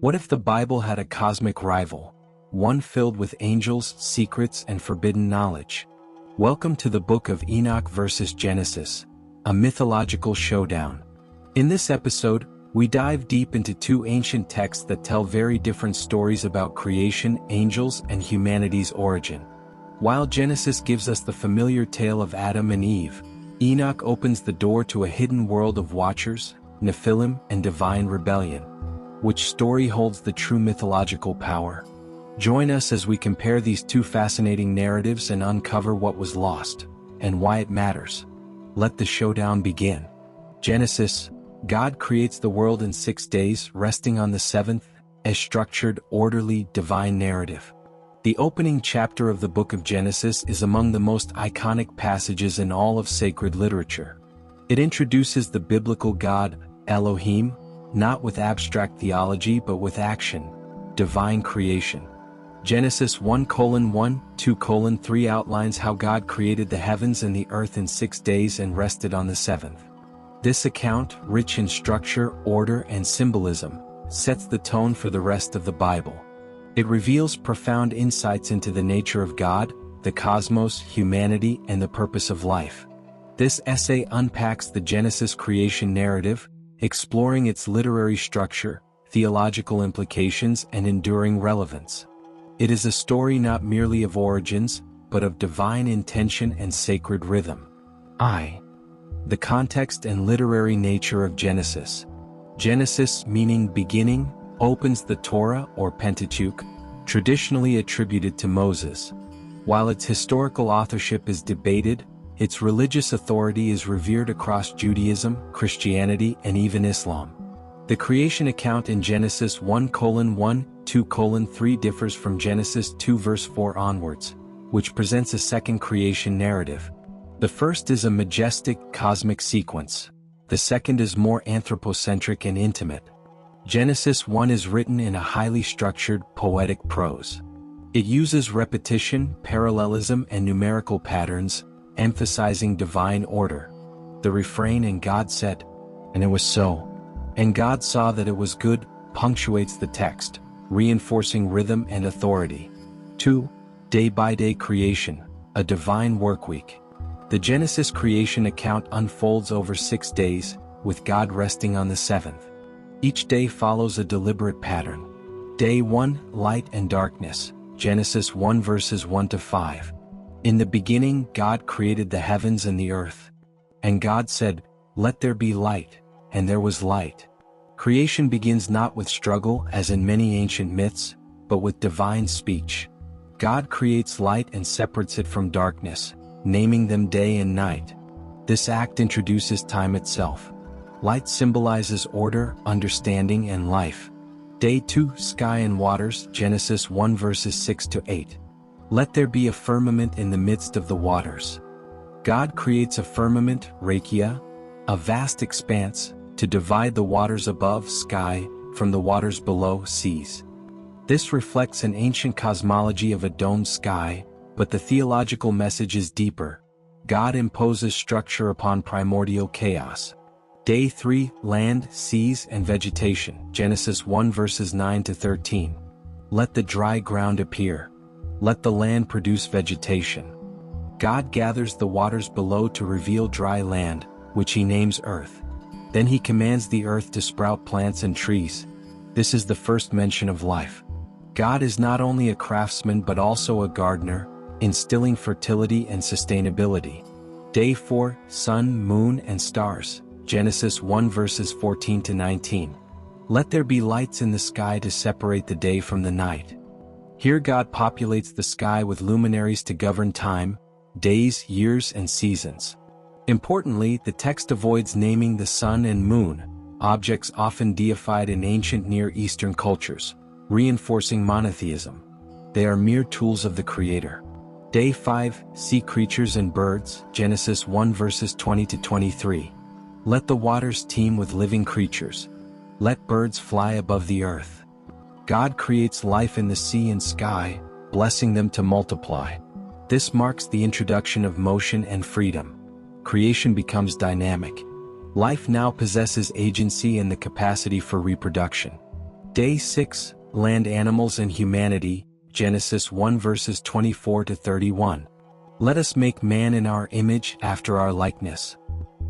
What if the Bible had a cosmic rival, one filled with angels, secrets, and forbidden knowledge? Welcome to the book of Enoch versus Genesis, a mythological showdown. In this episode, we dive deep into two ancient texts that tell very different stories about creation, angels, and humanity's origin. While Genesis gives us the familiar tale of Adam and Eve, Enoch opens the door to a hidden world of watchers, Nephilim, and divine rebellion. Which story holds the true mythological power? Join us as we compare these two fascinating narratives and uncover what was lost, and why it matters. Let the showdown begin. Genesis: God creates the world in 6 days, resting on the seventh, a structured, orderly, divine narrative. The opening chapter of the book of Genesis is among the most iconic passages in all of sacred literature. It introduces the biblical God, Elohim, not with abstract theology but with action, divine creation. Genesis 1:1-2:3 outlines how God created the heavens and the earth in 6 days and rested on the seventh. This account, rich in structure, order, and symbolism, sets the tone for the rest of the Bible. It reveals profound insights into the nature of God, the cosmos, humanity, and the purpose of life. This essay unpacks the Genesis creation narrative, exploring its literary structure, theological implications, and enduring relevance. It is a story not merely of origins, but of divine intention and sacred rhythm. The context and literary nature of Genesis. Genesis, meaning beginning, opens the Torah or Pentateuch, traditionally attributed to Moses. While its historical authorship is debated, its religious authority is revered across Judaism, Christianity, and even Islam. The creation account in Genesis 1:1-2:3 differs from Genesis 2 verse 4 onwards, which presents a second creation narrative. The first is a majestic, cosmic sequence. The second is more anthropocentric and intimate. Genesis 1 is written in a highly structured, poetic prose. It uses repetition, parallelism, and numerical patterns, emphasizing divine order. The refrain "and God said, and it was so, and God saw that it was good" punctuates the text, reinforcing rhythm and authority. 2. Day-by-day creation, a divine workweek. The Genesis creation account unfolds over 6 days, with God resting on the seventh. Each day follows a deliberate pattern. Day 1, light and darkness, Genesis 1 verses 1-5. In the beginning God created the heavens and the earth. And God said, "Let there be light," and there was light. Creation begins not with struggle as in many ancient myths, but with divine speech. God creates light and separates it from darkness, naming them day and night. This act introduces time itself. Light symbolizes order, understanding, and life. Day 2, sky and waters, Genesis 1 verses 6-8. Let there be a firmament in the midst of the waters. God creates a firmament, rakia, a vast expanse, to divide the waters above, sky, from the waters below, seas. This reflects an ancient cosmology of a domed sky, but the theological message is deeper. God imposes structure upon primordial chaos. Day 3, land, seas, and vegetation, Genesis 1 verses 9-13. Let the dry ground appear. Let the land produce vegetation. God gathers the waters below to reveal dry land, which he names earth. Then he commands the earth to sprout plants and trees. This is the first mention of life. God is not only a craftsman but also a gardener, instilling fertility and sustainability. Day 4, sun, moon, and stars, Genesis 1 verses 14-19. Let there be lights in the sky to separate the day from the night. Here God populates the sky with luminaries to govern time, days, years, and seasons. Importantly, the text avoids naming the sun and moon, objects often deified in ancient Near Eastern cultures, reinforcing monotheism. They are mere tools of the Creator. Day 5, sea creatures and birds, Genesis 1 verses 20-23. Let the waters teem with living creatures. Let birds fly above the earth. God creates life in the sea and sky, blessing them to multiply. This marks the introduction of motion and freedom. Creation becomes dynamic. Life now possesses agency and the capacity for reproduction. Day 6, Land Animals and Humanity, Genesis 1 verses 24 to 31. Let us make man in our image after our likeness.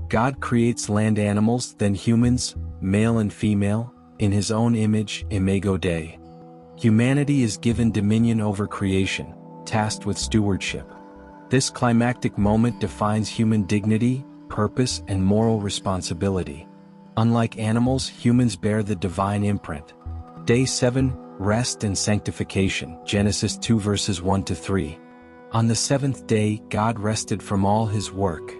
God creates land animals, then humans, male and female, in his own image, imago Dei. Humanity is given dominion over creation, tasked with stewardship. This climactic moment defines human dignity, purpose, and moral responsibility. Unlike animals, humans bear the divine imprint. Day 7, Rest and Sanctification, Genesis 2 verses 1 to 3. On the seventh day, God rested from all his work.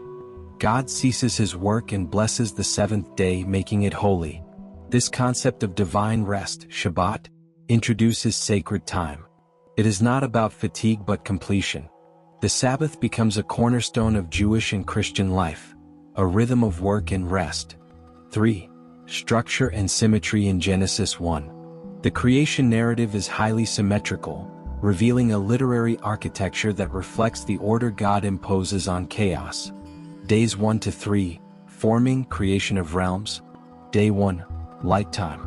God ceases his work and blesses the seventh day, making it holy. This concept of divine rest, Shabbat, introduces sacred time. It is not about fatigue but completion. The Sabbath becomes a cornerstone of Jewish and Christian life, a rhythm of work and rest. 3. Structure and symmetry in Genesis 1. The creation narrative is highly symmetrical, revealing a literary architecture that reflects the order God imposes on chaos. Days 1 to 3, Forming, creation of realms. Day 1, Light time.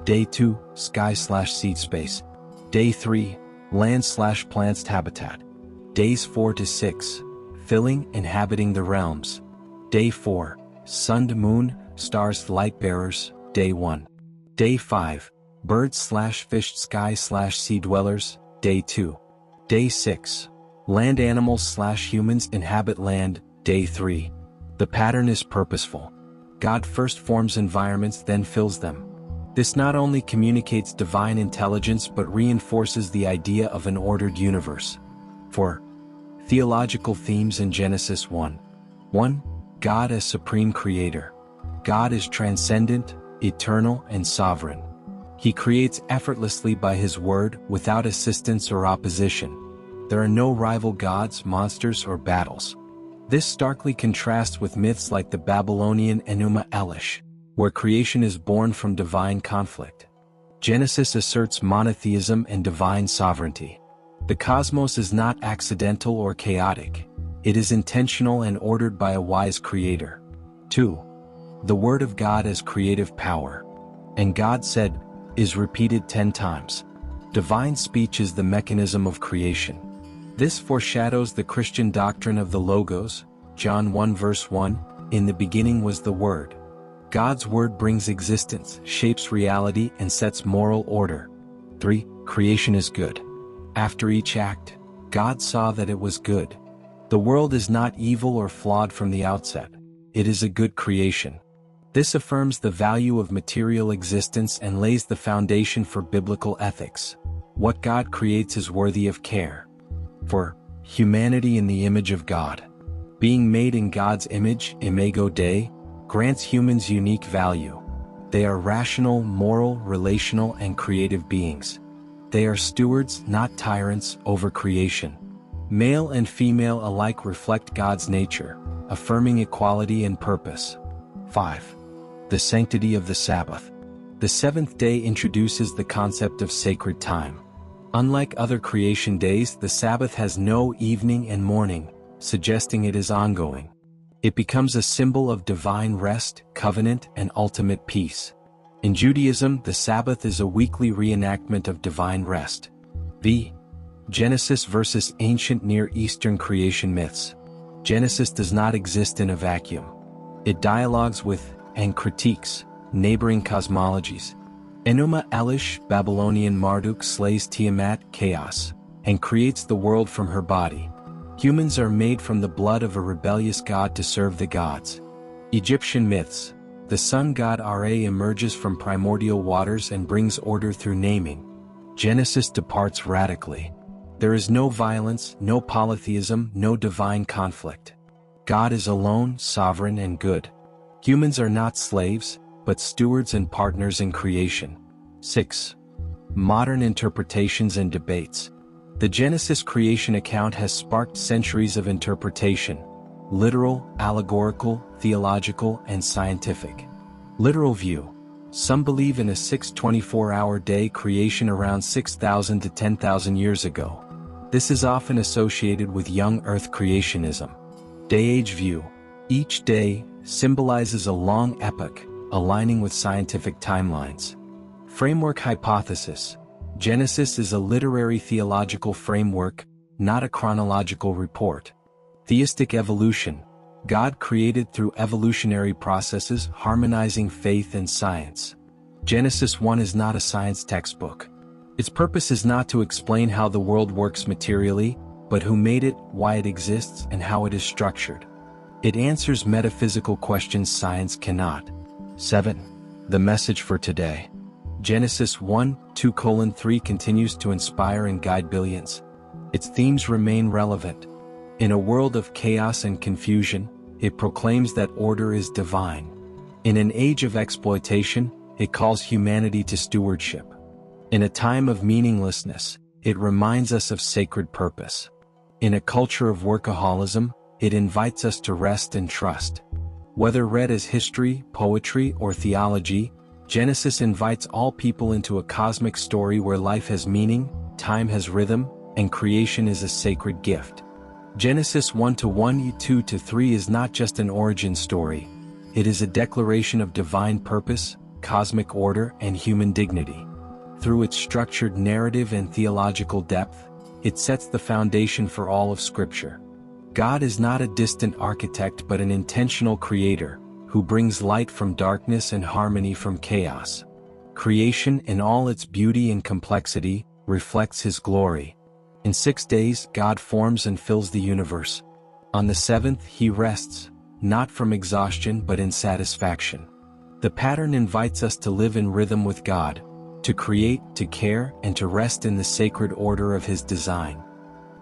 Day 2, Sky/seed space. Day 3, Land/plants habitat. Days 4 to 6, Filling, inhabiting the realms. Day 4, Sun, Moon, stars, light bearers. Day 1. Day 5, Birds/fish, sky/sea dwellers. Day 2. Day 6, Land animals/humans inhabit land. Day 3. The pattern is purposeful. God first forms environments, then fills them. This not only communicates divine intelligence but reinforces the idea of an ordered universe. 4. Theological themes in Genesis 1. 1. God as supreme creator. God is transcendent, eternal, and sovereign. He creates effortlessly by his word, without assistance or opposition. There are no rival gods, monsters, or battles. This starkly contrasts with myths like the Babylonian Enuma Elish, where creation is born from divine conflict. Genesis asserts monotheism and divine sovereignty. The cosmos is not accidental or chaotic. It is intentional and ordered by a wise creator. 2. The Word of God as creative power. And God said, is repeated 10 times. Divine speech is the mechanism of creation. This foreshadows the Christian doctrine of the Logos, John 1 verse 1, in the beginning was the Word. God's Word brings existence, shapes reality, and sets moral order. 3. Creation is good. After each act, God saw that it was good. The world is not evil or flawed from the outset. It is a good creation. This affirms the value of material existence and lays the foundation for biblical ethics. What God creates is worthy of care. 4. Humanity in the image of God. Being made in God's image, imago Dei, grants humans unique value. They are rational, moral, relational, and creative beings. They are stewards, not tyrants, over creation. Male and female alike reflect God's nature, affirming equality and purpose. 5. The sanctity of the Sabbath. The seventh day introduces the concept of sacred time. Unlike other creation days, the Sabbath has no evening and morning, suggesting it is ongoing. It becomes a symbol of divine rest, covenant, and ultimate peace. In Judaism, the Sabbath is a weekly reenactment of divine rest. V. Genesis versus ancient Near Eastern creation myths. Genesis does not exist in a vacuum. It dialogues with, and critiques, neighboring cosmologies. Enuma Elish, Babylonian Marduk, slays Tiamat, chaos, and creates the world from her body. Humans are made from the blood of a rebellious god to serve the gods. Egyptian myths. The sun god Ra emerges from primordial waters and brings order through naming. Genesis departs radically. There is no violence, no polytheism, no divine conflict. God is alone, sovereign, and good. Humans are not slaves, but stewards and partners in creation. 6. Modern interpretations and debates. The Genesis creation account has sparked centuries of interpretation: literal, allegorical, theological, and scientific. Literal view. Some believe in a 6-24-hour day creation around 6,000 to 10,000 years ago. This is often associated with young Earth creationism. Day-age view. Each day symbolizes a long epoch, aligning with scientific timelines. Framework hypothesis. Genesis is a literary theological framework, not a chronological report. Theistic evolution. God created through evolutionary processes, harmonizing faith and science. Genesis 1 is not a science textbook. Its purpose is not to explain how the world works materially, but who made it, why it exists, and how it is structured. It answers metaphysical questions science cannot. 7. The message for today. Genesis 1:2:3 continues to inspire and guide billions. Its themes remain relevant. In a world of chaos and confusion, it proclaims that order is divine. In an age of exploitation, it calls humanity to stewardship. In a time of meaninglessness, it reminds us of sacred purpose. In a culture of workaholism, it invites us to rest and trust. Whether read as history, poetry, or theology, Genesis invites all people into a cosmic story where life has meaning, time has rhythm, and creation is a sacred gift. Genesis 1:1, 2-3 is not just an origin story. It is a declaration of divine purpose, cosmic order, and human dignity. Through its structured narrative and theological depth, it sets the foundation for all of Scripture. God is not a distant architect but an intentional creator, who brings light from darkness and harmony from chaos. Creation in all its beauty and complexity reflects His glory. In 6 days, God forms and fills the universe. On the seventh, He rests, not from exhaustion but in satisfaction. The pattern invites us to live in rhythm with God, to create, to care, and to rest in the sacred order of His design.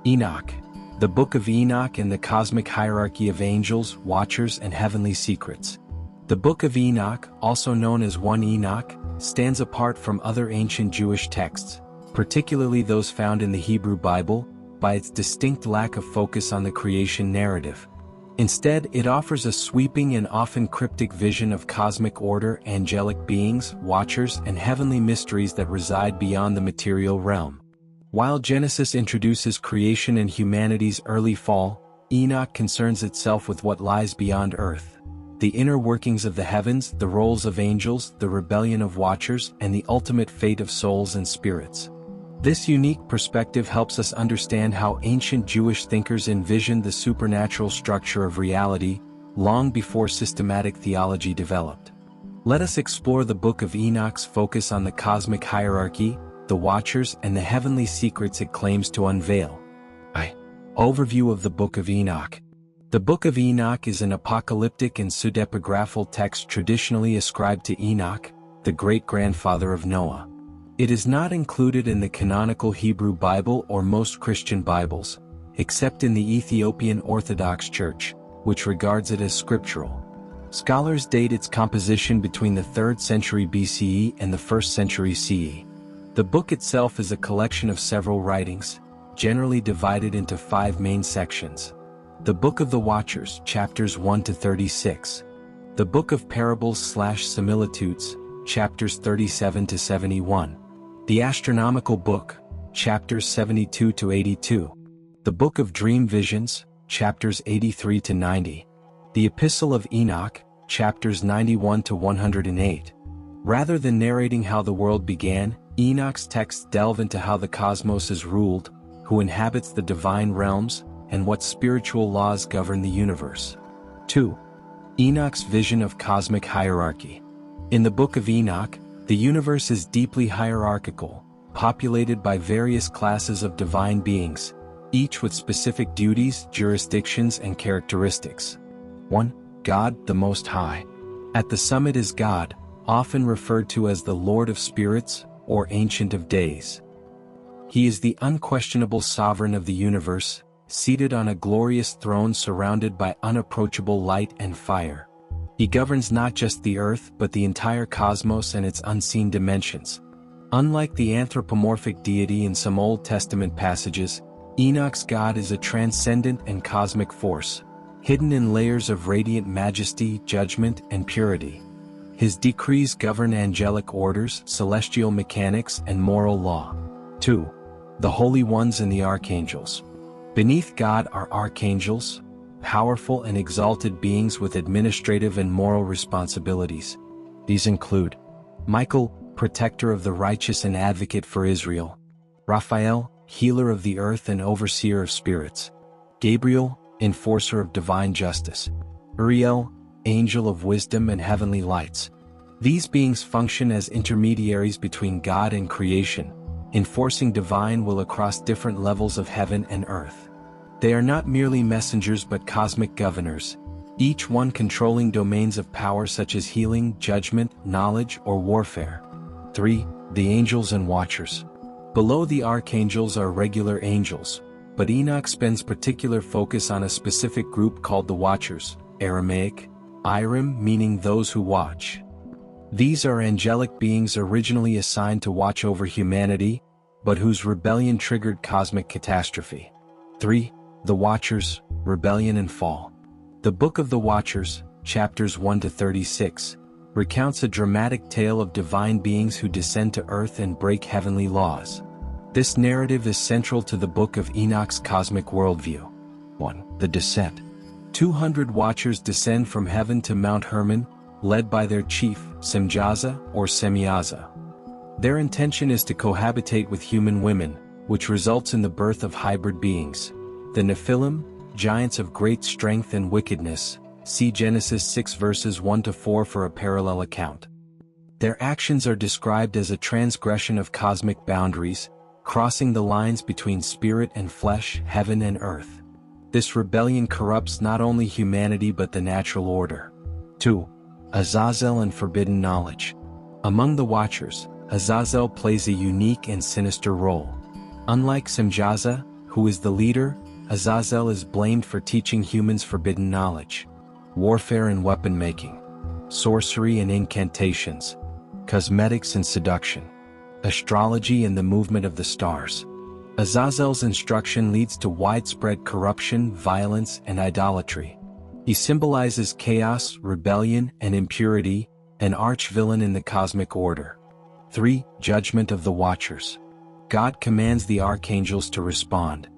Enoch. The Book of Enoch and the cosmic hierarchy of angels, watchers, and heavenly secrets. The Book of Enoch, also known as 1 Enoch, stands apart from other ancient Jewish texts, particularly those found in the Hebrew Bible, by its distinct lack of focus on the creation narrative. Instead, it offers a sweeping and often cryptic vision of cosmic order, angelic beings, watchers, and heavenly mysteries that reside beyond the material realm. While Genesis introduces creation and humanity's early fall, Enoch concerns itself with what lies beyond earth. The inner workings of the heavens, the roles of angels, the rebellion of watchers, and the ultimate fate of souls and spirits. This unique perspective helps us understand how ancient Jewish thinkers envisioned the supernatural structure of reality, long before systematic theology developed. Let us explore the Book of Enoch's focus on the cosmic hierarchy, the watchers, and the heavenly secrets it claims to unveil. Overview of the Book of Enoch. The Book of Enoch is an apocalyptic and pseudepigraphal text traditionally ascribed to Enoch, the great-grandfather of Noah. It is not included in the canonical Hebrew Bible or most Christian Bibles, except in the Ethiopian Orthodox Church, which regards it as scriptural. Scholars date its composition between the 3rd century BCE and the 1st century CE. The book itself is a collection of several writings, generally divided into 5 main sections. The Book of the Watchers, chapters 1-36. The Book of Parables/Similitudes, chapters 37-71. The Astronomical Book, chapters 72-82. The Book of Dream Visions, chapters 83-90. The Epistle of Enoch, chapters 91-108. Rather than narrating how the world began, Enoch's texts delve into how the cosmos is ruled, who inhabits the divine realms, and what spiritual laws govern the universe. 2. Enoch's vision of cosmic hierarchy. In the Book of Enoch, the universe is deeply hierarchical, populated by various classes of divine beings, each with specific duties, jurisdictions, and characteristics. 1. God, the Most High. At the summit is God, often referred to as the Lord of Spirits, or Ancient of Days. He is the unquestionable sovereign of the universe, seated on a glorious throne surrounded by unapproachable light and fire. He governs not just the earth but the entire cosmos and its unseen dimensions. Unlike the anthropomorphic deity in some Old Testament passages, Enoch's God is a transcendent and cosmic force, hidden in layers of radiant majesty, judgment, and purity. His decrees govern angelic orders, celestial mechanics, and moral law. 2. The Holy Ones and the Archangels. Beneath God are archangels, powerful and exalted beings with administrative and moral responsibilities. These include Michael, protector of the righteous and advocate for Israel. Raphael, healer of the earth and overseer of spirits. Gabriel, enforcer of divine justice. Uriel, angel of wisdom and heavenly lights. These beings function as intermediaries between God and creation, enforcing divine will across different levels of heaven and earth. They are not merely messengers but cosmic governors, each one controlling domains of power such as healing, judgment, knowledge, or warfare. 3. The angels and watchers. Below the archangels are regular angels, but Enoch spends particular focus on a specific group called the Watchers, Aramaic, Irim meaning those who watch. These are angelic beings originally assigned to watch over humanity, but whose rebellion triggered cosmic catastrophe. 3. The Watchers, Rebellion and Fall. The Book of the Watchers, chapters 1-36, recounts a dramatic tale of divine beings who descend to earth and break heavenly laws. This narrative is central to the Book of Enoch's cosmic worldview. 1. The Descent. 200 Watchers descend from heaven to Mount Hermon, led by their chief, Semjaza or Semyaza. Their intention is to cohabitate with human women, which results in the birth of hybrid beings. The Nephilim, giants of great strength and wickedness, see Genesis 6 verses 1-4 for a parallel account. Their actions are described as a transgression of cosmic boundaries, crossing the lines between spirit and flesh, heaven and earth. This rebellion corrupts not only humanity but the natural order. 2. Azazel and Forbidden Knowledge. Among the Watchers, Azazel plays a unique and sinister role. Unlike Semjaza, who is the leader, Azazel is blamed for teaching humans forbidden knowledge, warfare and weapon making, sorcery and incantations, cosmetics and seduction, astrology and the movement of the stars. Azazel's instruction leads to widespread corruption, violence, and idolatry. He symbolizes chaos, rebellion, and impurity, an arch-villain in the cosmic order. 3. Judgment of the Watchers. God commands the archangels to respond.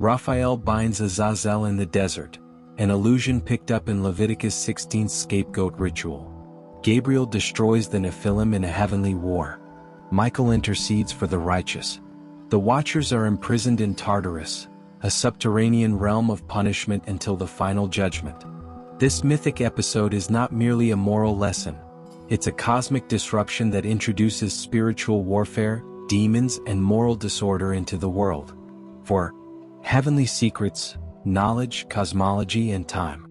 Raphael binds Azazel in the desert, an allusion picked up in Leviticus 16's scapegoat ritual. Gabriel destroys the Nephilim in a heavenly war. Michael intercedes for the righteous. The Watchers are imprisoned in Tartarus, a subterranean realm of punishment until the final judgment. This mythic episode is not merely a moral lesson, it's a cosmic disruption that introduces spiritual warfare, demons, and moral disorder into the world. 4. Heavenly secrets, knowledge, cosmology, and time.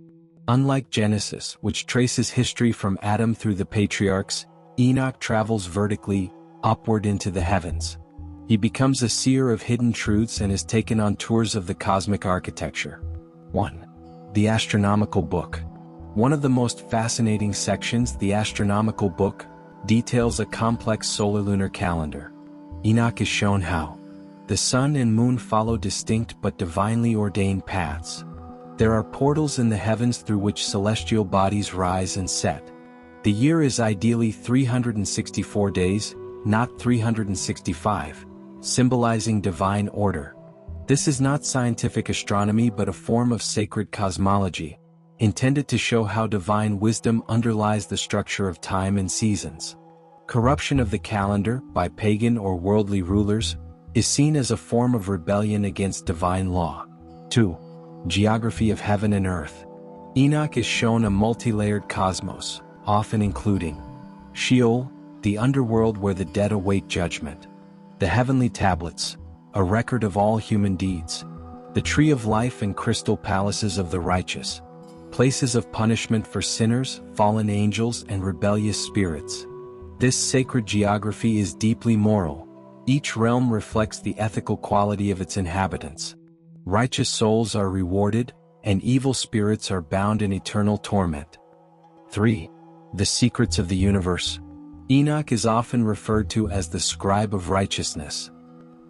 Unlike Genesis, which traces history from Adam through the patriarchs, Enoch travels vertically, upward into the heavens. He becomes a seer of hidden truths and is taken on tours of the cosmic architecture. 1. The Astronomical Book. One of the most fascinating sections, the Astronomical Book, details a complex solar-lunar calendar. Enoch is shown how the sun and moon follow distinct but divinely ordained paths. There are portals in the heavens through which celestial bodies rise and set. The year is ideally 364 days, not 365, symbolizing divine order. This is not scientific astronomy but a form of sacred cosmology, intended to show how divine wisdom underlies the structure of time and seasons. Corruption of the calendar, by pagan or worldly rulers, is seen as a form of rebellion against divine law. 2. Geography of heaven and earth. Enoch is shown a multi-layered cosmos, often including Sheol, the underworld where the dead await judgment; the heavenly tablets, a record of all human deeds; the tree of life and crystal palaces of the righteous, places of punishment for sinners, fallen angels, and rebellious spirits. This sacred geography is deeply moral. Each realm reflects the ethical quality of its inhabitants. Righteous souls are rewarded, and evil spirits are bound in eternal torment. 3. The Secrets of the Universe. Enoch is often referred to as the scribe of righteousness.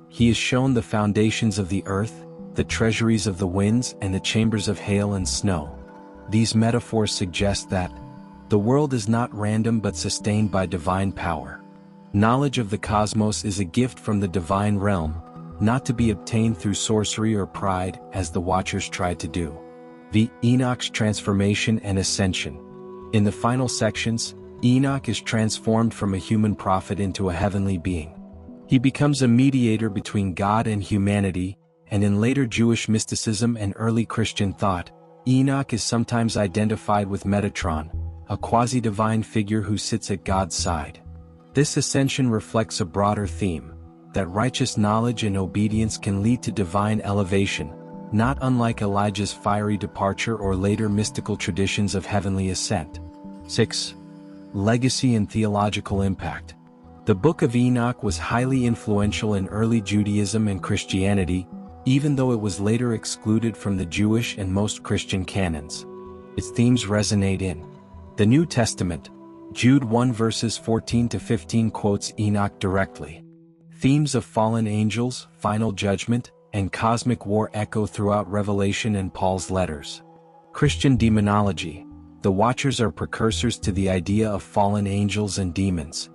He is shown the foundations of the earth, the treasuries of the winds, and the chambers of hail and snow. These metaphors suggest that the world is not random but sustained by divine power. Knowledge of the cosmos is a gift from the divine realm, not to be obtained through sorcery or pride, as the Watchers tried to do. Enoch's transformation and ascension. In the final sections, Enoch is transformed from a human prophet into a heavenly being. He becomes a mediator between God and humanity, and in later Jewish mysticism and early Christian thought, Enoch is sometimes identified with Metatron, a quasi-divine figure who sits at God's side. This ascension reflects a broader theme, that righteous knowledge and obedience can lead to divine elevation, not unlike Elijah's fiery departure or later mystical traditions of heavenly ascent. 6. Legacy and theological impact. The Book of Enoch was highly influential in early Judaism and Christianity, even though it was later excluded from the Jewish and most Christian canons. Its themes resonate in the New Testament. Jude 1 verses 14 to 15 quotes Enoch directly. Themes of fallen angels, final judgment, and cosmic war echo throughout Revelation and Paul's letters. Christian demonology. The Watchers are precursors to the idea of fallen angels and demons.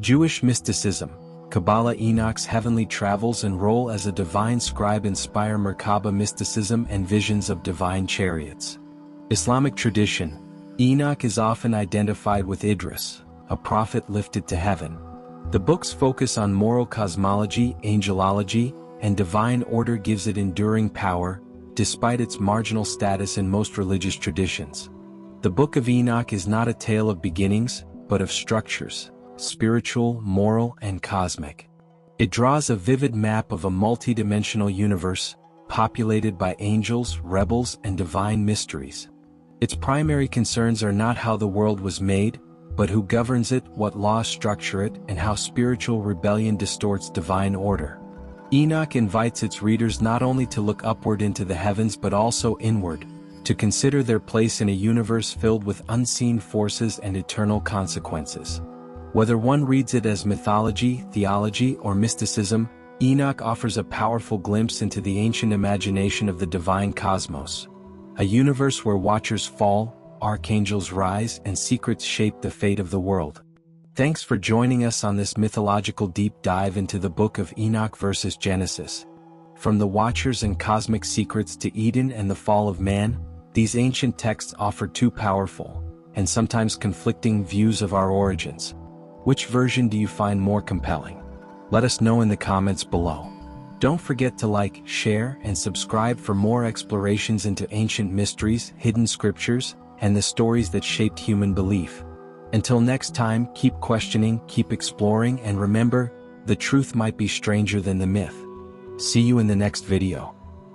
Jewish mysticism. Kabbalah. Enoch's heavenly travels and role as a divine scribe inspire Merkaba mysticism and visions of divine chariots. Islamic tradition. Enoch is often identified with Idris, a prophet lifted to heaven. The book's focus on moral cosmology, angelology, and divine order gives it enduring power, despite its marginal status in most religious traditions. The Book of Enoch is not a tale of beginnings, but of structures, spiritual, moral, and cosmic. It draws a vivid map of a multidimensional universe, populated by angels, rebels, and divine mysteries. Its primary concerns are not how the world was made, but who governs it, what laws structure it, and how spiritual rebellion distorts divine order. Enoch invites its readers not only to look upward into the heavens but also inward, to consider their place in a universe filled with unseen forces and eternal consequences. Whether one reads it as mythology, theology, or mysticism, Enoch offers a powerful glimpse into the ancient imagination of the divine cosmos. A universe where watchers fall, archangels rise, and secrets shape the fate of the world. Thanks for joining us on this mythological deep dive into the Book of Enoch versus Genesis. From the Watchers and cosmic secrets to Eden and the fall of man, these ancient texts offer two powerful, and sometimes conflicting views of our origins. Which version do you find more compelling? Let us know in the comments below. Don't forget to like, share, and subscribe for more explorations into ancient mysteries, hidden scriptures, and the stories that shaped human belief. Until next time, keep questioning, keep exploring, and remember, the truth might be stranger than the myth. See you in the next video.